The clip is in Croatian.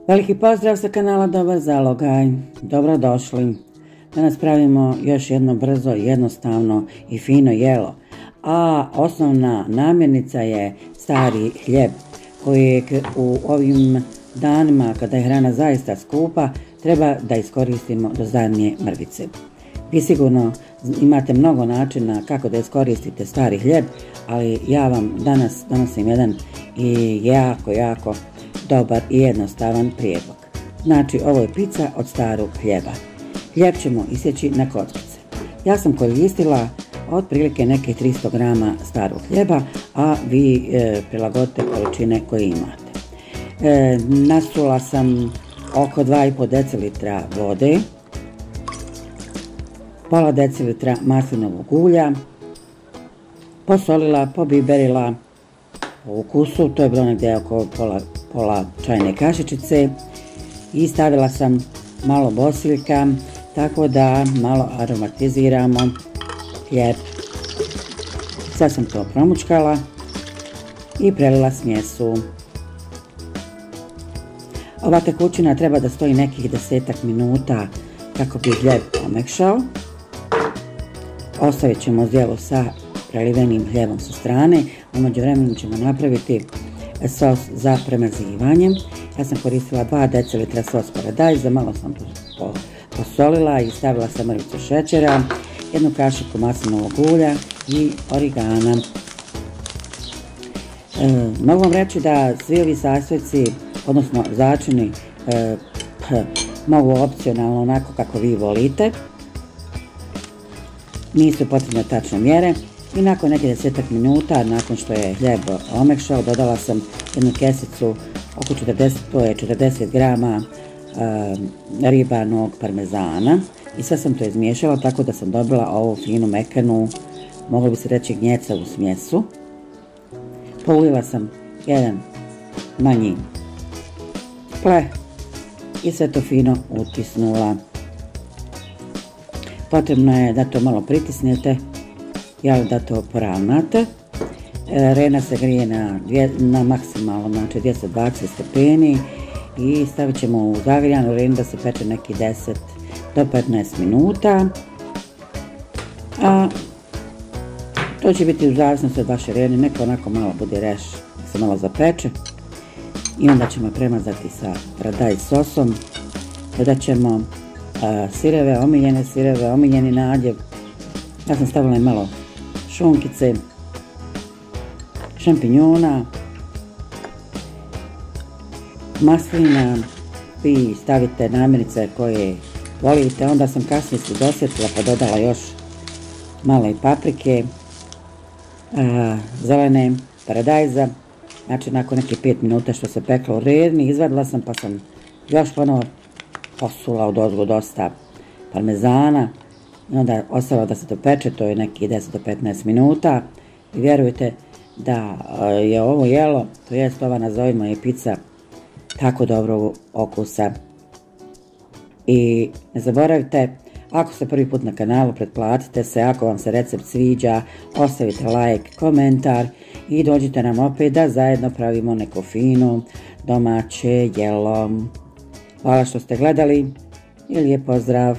Veliki pozdrav sa kanala Dobar zalogaj, dobrodošli. Danas pravimo još jedno brzo, jednostavno i fino jelo, a osnovna namirnica je stari hljeb kojeg u ovim danima kada je hrana zaista skupa treba da iskoristimo do zadnje mrvice. Vi sigurno imate mnogo načina kako da iskoristite stari hljeb, ali ja vam danas donosim jedan i jako dobar i jednostavan prijedlog. Znači, ovo je pizza od starog hljeba. Hljeb ćemo isjeći na kockice. Ja sam koristila otprilike neke 300 grama starog hljeba, a vi prilagodite količine koje imate. Nasula sam oko 2,5 decilitra vode, pola decilitra maslinovog ulja, posolila, pobiberila po ukusu, to je bilo negdje oko pola čajne kašičice, i stavila sam malo bosiljka tako da malo aromatiziramo hljeb. Sad sam to promučkala i prelila smjesu. Ova tekućina treba da stoji nekih 10 minuta kako bi hljeb omekšao. Ostavit ćemo zdjelu sa prelivenim hljebom sa strane. U međuvremenu ćemo napraviti sos za premazivanje. Ja sam koristila 2 decilitra sos paradajza, malo sam posolila i stavila sam mrvicu šećera, jednu kašiku maslinovog ulja i origana. Mogu vam reći da svi ovi sastojci, odnosno začini, mogu opcionalno onako kako vi volite. Nisu potrebne tačne mjere. I nakon nekih 10 minuta, nakon što je hljeb omekšao, dodala sam jednu kesicu oko 40 grama ribanog parmezana i sve sam to izmiješala tako da sam dobila ovu finu mekanu, moglo bi se reći gnjecavu smjesu. Polila sam jedan manji ple i sve to fino utisnula. Potrebno je da to malo pritisnete, da to poravnate. Rena se grije na maksimalno, znači 220 stepeni, i stavit ćemo u zagrijanu renu da se peče neki 10 do 15 minuta. A to će biti u zavisnosti od vaše rene, neka onako malo bude reš, da se malo zapeče. I onda ćemo premazati sa paradajz sosom. Dodat ćemo sireve, omiljeni nadjev. Ja sam stavila i malo šunkice, šampinjona, maslina, vi stavite namirnice koje volite. Onda sam kasnije se dosjetila pa dodala još malo i paprike, zelene, paradajza. Znači, nakon nekih 5 minuta što se peklo u reni, izvadila sam pa sam još ponovo posula odozgo dosta parmezana i onda ostalo da se to peče, to je nekih 10 do 15 minuta. I vjerujte da je ovo jelo, to jest ova, nazovimo je pizza, tako dobrog okusa. I ne zaboravite, ako ste prvi put na kanalu, pretplatite se, ako vam se recept sviđa, ostavite like, komentar i dođite nam opet da zajedno pravimo neko fino domaće jelo. Hvala što ste gledali i lijep pozdrav!